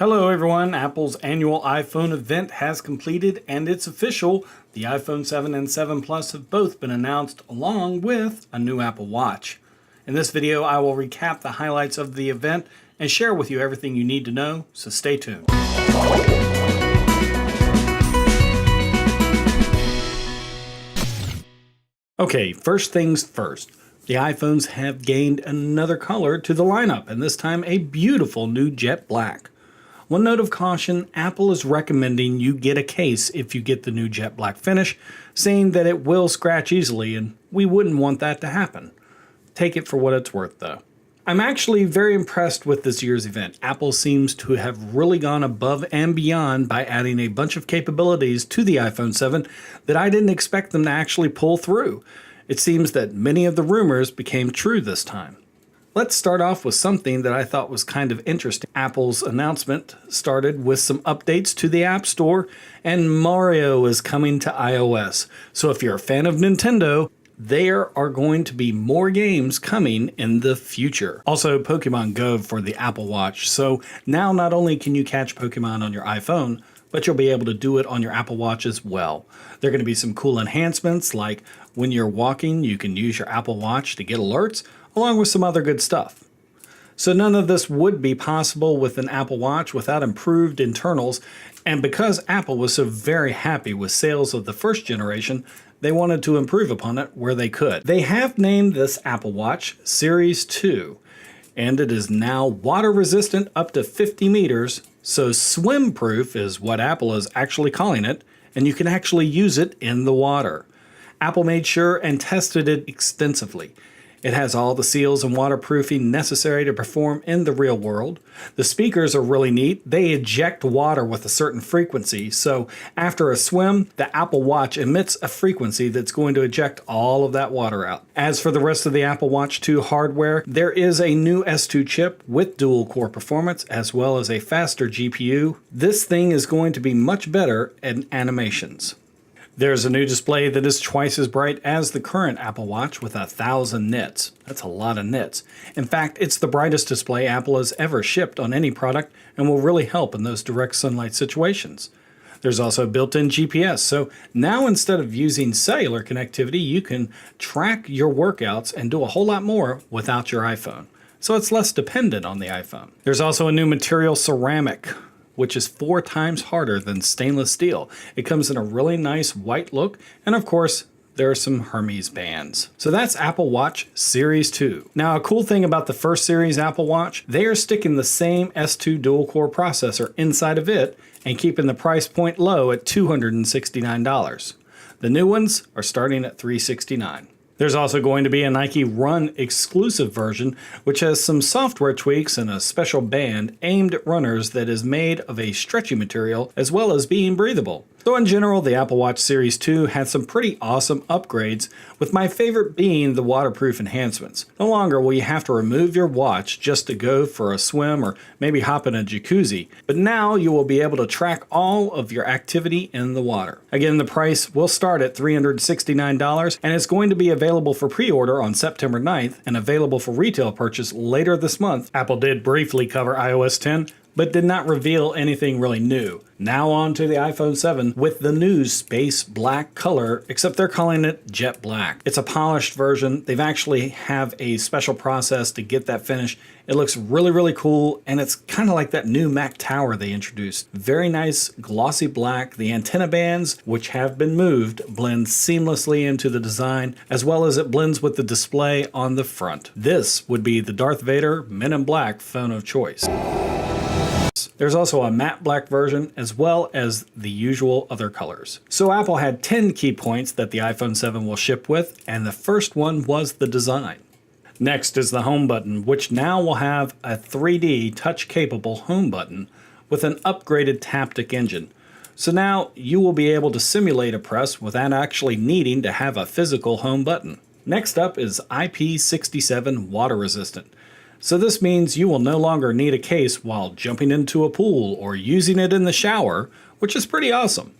Hello everyone, Apple's annual iPhone event has completed and it's official. The iPhone 7 and 7 Plus have both been announced along with a new Apple Watch. In this video I will recap the highlights of the event and share with you everything you need to know, so stay tuned. Okay, first things first. The iPhones have gained another color to the lineup, and this time a beautiful new jet black. One note of caution, Apple is recommending you get a case if you get the new jet black finish, saying that it will scratch easily, and we wouldn't want that to happen. Take it for what it's worth though. I'm actually very impressed with this year's event. Apple seems to have really gone above and beyond by adding a bunch of capabilities to the iPhone 7 that I didn't expect them to actually pull through. It seems that many of the rumors became true this time. Let's start off with something that I thought was kind of interesting. Apple's announcement started with some updates to the App Store, and Mario is coming to iOS. So if you're a fan of Nintendo, there are going to be more games coming in the future. Also, Pokemon Go for the Apple Watch. So now not only can you catch Pokemon on your iPhone, but you'll be able to do it on your Apple Watch as well. There are going to be some cool enhancements, like when you're walking, you can use your Apple Watch to get alerts, along with some other good stuff. So none of this would be possible with an Apple Watch without improved internals, and because Apple was so very happy with sales of the first generation, they wanted to improve upon it where they could. They have named this Apple Watch Series 2, and it is now water resistant up to 50 meters, so swim proof is what Apple is actually calling it, and you can actually use it in the water. Apple made sure and tested it extensively. It has all the seals and waterproofing necessary to perform in the real world. The speakers are really neat. They eject water with a certain frequency, so after a swim, the Apple Watch emits a frequency that's going to eject all of that water out. As for the rest of the Apple Watch 2 hardware, there is a new S2 chip with dual-core performance as well as a faster GPU. This thing is going to be much better at animations. There's a new display that is twice as bright as the current Apple Watch with 1,000 nits. That's a lot of nits. In fact, it's the brightest display Apple has ever shipped on any product and will really help in those direct sunlight situations. There's also built-in GPS, so now instead of using cellular connectivity, you can track your workouts and do a whole lot more without your iPhone. So it's less dependent on the iPhone. There's also a new material, ceramic, which is 4 times harder than stainless steel. It comes in a really nice white look, and of course, there are some Hermes bands. So that's Apple Watch Series 2. Now, a cool thing about the first series Apple Watch, they are sticking the same S2 dual-core processor inside of it and keeping the price point low at $269. The new ones are starting at $369. There's also going to be a Nike Run exclusive version, which has some software tweaks and a special band aimed at runners that is made of a stretchy material as well as being breathable. So in general, the Apple Watch Series 2 had some pretty awesome upgrades, with my favorite being the waterproof enhancements. No longer will you have to remove your watch just to go for a swim or maybe hop in a jacuzzi, but now you will be able to track all of your activity in the water. Again, the price will start at $369 and it's going to be available for pre-order on September 9th and available for retail purchase later this month. Apple did briefly cover iOS 10, but did not reveal anything really new. Now on to the iPhone 7 with the new space black color, except they're calling it jet black. It's a polished version. They've actually have a special process to get that finish. It looks really, really cool, and it's kind of like that new Mac Tower they introduced. Very nice glossy black. The antenna bands, which have been moved, blend seamlessly into the design, as well as it blends with the display on the front. This would be the Darth Vader Men in Black phone of choice. There's also a matte black version as well as the usual other colors. So Apple had 10 key points that the iPhone 7 will ship with, and the first one was the design. Next is the home button, which now will have a 3D touch-capable home button with an upgraded Taptic engine. So now you will be able to simulate a press without actually needing to have a physical home button. Next up is IP67 water resistant. So this means you will no longer need a case while jumping into a pool or using it in the shower, which is pretty awesome.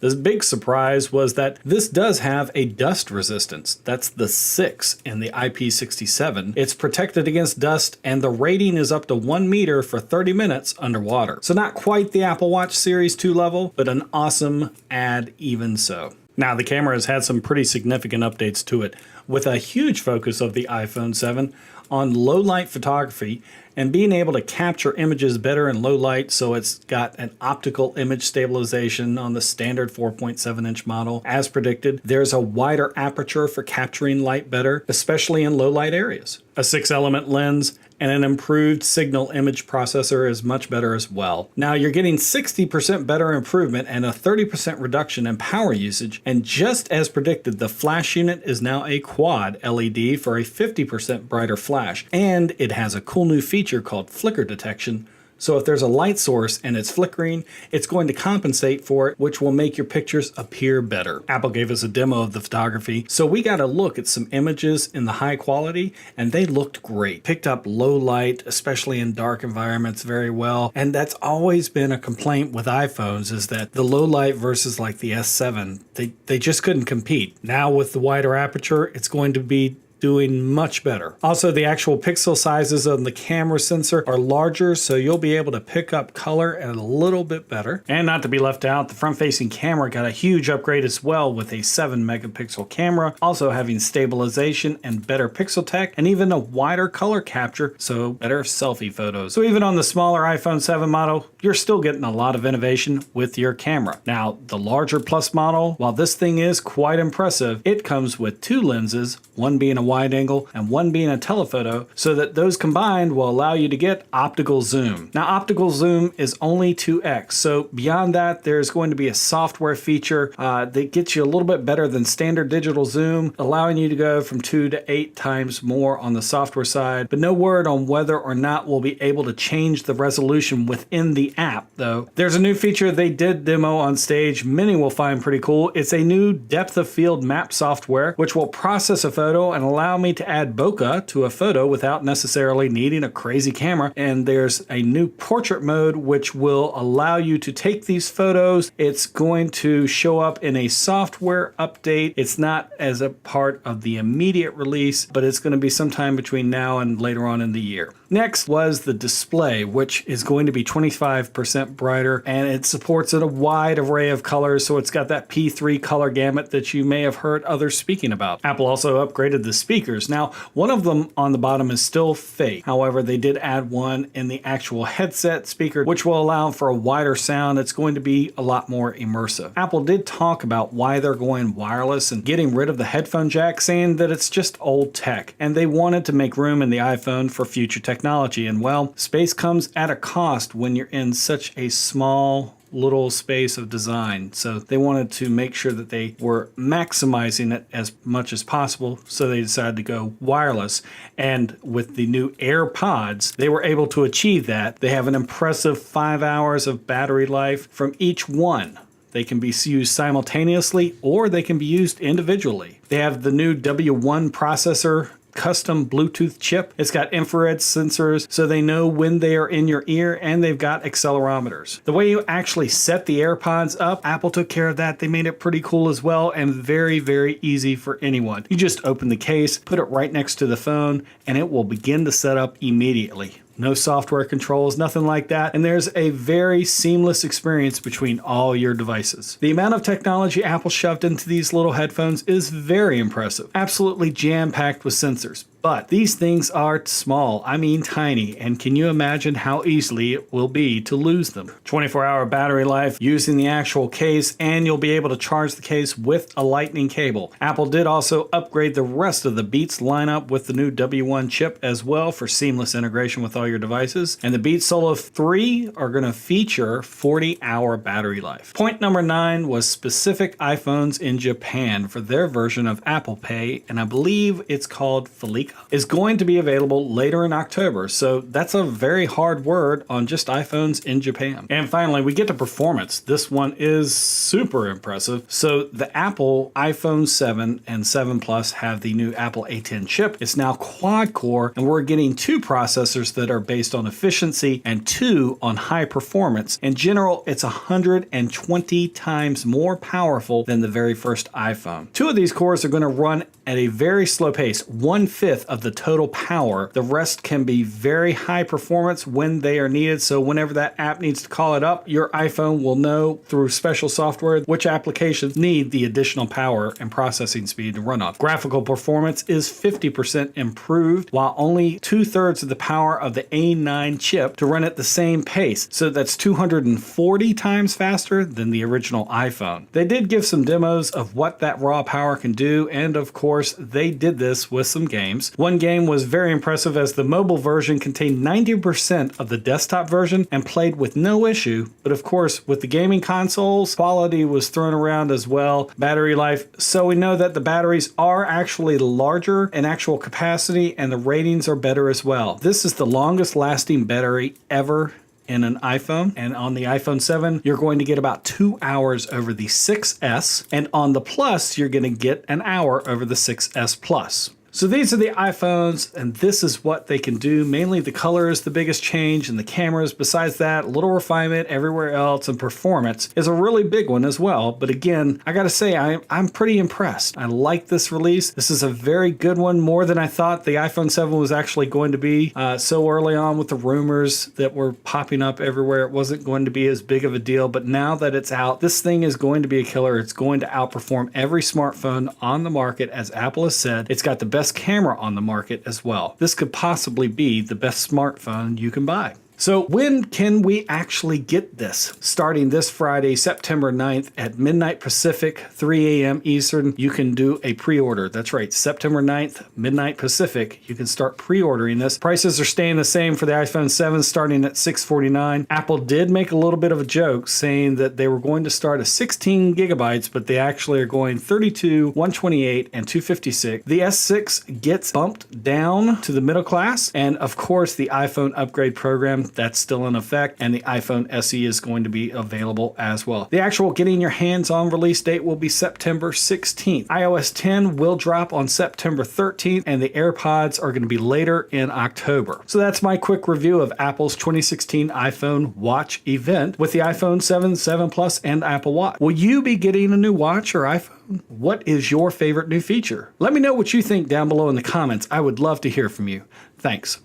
The big surprise was that this does have a dust resistance. That's the 6 in the IP67. It's protected against dust, and the rating is up to 1 meter for 30 minutes underwater. So not quite the Apple Watch Series 2 level, but an awesome add even so. Now, the camera has had some pretty significant updates to it, with a huge focus of the iPhone 7 on low light photography and being able to capture images better in low light, so it's got an optical image stabilization on the standard 4.7-inch model. As predicted, there's a wider aperture for capturing light better, especially in low light areas. A 6-element lens and an improved signal image processor is much better as well. Now you're getting 60% better improvement and a 30% reduction in power usage, and just as predicted, the flash unit is now a quad LED for a 50% brighter flash, and it has a cool new feature called flicker detection. So if there's a light source and it's flickering, it's going to compensate for it, which will make your pictures appear better. Apple gave us a demo of the photography, so we got a look at some images in the high quality, and they looked great. Picked up low light, especially in dark environments, very well. And that's always been a complaint with iPhones, is that the low light versus like the S7, they just couldn't compete. Now with the wider aperture, it's going to be doing much better. Also, the actual pixel sizes on the camera sensor are larger, so you'll be able to pick up color a little bit better. And not to be left out, the front-facing camera got a huge upgrade as well, with a 7-megapixel camera, also having stabilization and better pixel tech, and even a wider color capture, so better selfie photos. So even on the smaller iPhone 7 model, you're still getting a lot of innovation with your camera. Now, the larger Plus model, while this thing is quite impressive, it comes with 2 lenses, one being a wide angle and one being a telephoto, so that those combined will allow you to get optical zoom. Now, optical zoom is only 2x, so beyond that, there's going to be a software feature that gets you a little bit better than standard digital zoom, allowing you to go from 2 to 8 times more on the software side, but no word on whether or not we'll be able to change the resolution within the app, though. There's a new feature they did demo on stage many will find pretty cool. It's a new depth of field map software, which will process a photo and allow me to add bokeh to a photo without necessarily needing a crazy camera. And there's a new portrait mode which will allow you to take these photos. It's going to show up in a software update. It's not as a part of the immediate release, but it's going to be sometime between now and later on in the year. Next was the display, which is going to be 25% brighter, and it supports a wide array of colors, so it's got that P3 color gamut that you may have heard others speaking about. Apple also upgraded the speakers. Now, one of them on the bottom is still fake. However, they did add one in the actual headset speaker, which will allow for a wider sound. It's going to be a lot more immersive. Apple did talk about why they're going wireless and getting rid of the headphone jack, saying that it's just old tech, and they wanted to make room in the iPhone for future technology. And well, space comes at a cost when you're in such a small little space of design. So they wanted to make sure that they were maximizing it as much as possible. So they decided to go wireless. And with the new Airpods, they were able to achieve that. They have an impressive 5 hours of battery life from each one. They can be used simultaneously or they can be used individually. They have the new W1 processor, custom Bluetooth chip. It's got infrared sensors so they know when they are in your ear, and they've got accelerometers. The way you actually set the AirPods up, Apple took care of that. They made it pretty cool as well, and very, very easy for anyone. You just open the case, put it right next to the phone, and it will begin to set up immediately. No software controls, nothing like that, and there's a very seamless experience between all your devices. The amount of technology Apple shoved into these little headphones is very impressive. Absolutely jam-packed with sensors. But these things are small, I mean tiny, and can you imagine how easily it will be to lose them? 24-hour battery life using the actual case, and you'll be able to charge the case with a lightning cable. Apple did also upgrade the rest of the Beats lineup with the new W1 chip as well for seamless integration with all your devices. And the Beats Solo 3 are going to feature 40-hour battery life. Point number 9 was specific iPhones in Japan for their version of Apple Pay, and I believe it's called Felica. is going to be available later in October. So that's a very hard word on just iPhones in Japan. And finally, we get to performance. This one is super impressive. So the Apple iPhone 7 and 7 Plus have the new Apple A10 chip. It's now quad core, and we're getting 2 processors that are based on efficiency and 2 on high performance. In general, it's 120 times more powerful than the very first iPhone. 2 of these cores are going to run at a very slow pace, 1/5 of the total power. The rest can be very high performance when they are needed. So whenever that app needs to call it up, your iPhone will know through special software which applications need the additional power and processing speed to run off. Graphical performance is 50% improved, while only 2/3 of the power of the A9 chip to run at the same pace. So that's 240 times faster than the original iPhone. They did give some demos of what that raw power can do, and of course, they did this with some games. One game was very impressive as the mobile version contained 90% of the desktop version and played with no issue. But of course, with the gaming consoles, quality was thrown around as well, battery life. So we know that the batteries are actually larger in actual capacity and the ratings are better as well. This is the longest lasting battery ever in an iPhone, and on the iPhone 7 you're going to get about 2 hours over the 6S, and on the Plus you're going to get an hour over the 6S Plus. So these are the iPhones, and this is what they can do. Mainly the color is the biggest change, and the cameras. Besides that, a little refinement everywhere else, and performance is a really big one as well. But again, I gotta say, I'm pretty impressed. I like this release. This is a very good one, more than I thought the iPhone 7 was actually going to be. So early on with the rumors that were popping up everywhere, it wasn't going to be as big of a deal. But now that it's out, this thing is going to be a killer. It's going to outperform every smartphone on the market, as Apple has said. It's got the best camera on the market as well. This could possibly be the best smartphone you can buy. So when can we actually get this? Starting this Friday, September 9th at midnight Pacific, 3 a.m. Eastern, you can do a pre-order. That's right, September 9th, midnight Pacific, you can start pre-ordering this. Prices are staying the same for the iPhone 7, starting at $649. Apple did make a little bit of a joke saying that they were going to start at 16 gigabytes, but they actually are going 32, 128, and 256. The S6 gets bumped down to the middle class, and of course the iPhone upgrade program, that's still in effect, and the iPhone SE is going to be available as well. The actual getting your hands on release date will be September 16th. iOS 10 will drop on September 13th, and the Airpods are going to be later in October. So that's my quick review of Apple's 2016 iPhone Watch event with the iPhone 7, 7 Plus, and Apple Watch. Will you be getting a new watch or iPhone? What is your favorite new feature? Let me know what you think down below in the comments. I would love to hear from you. Thanks.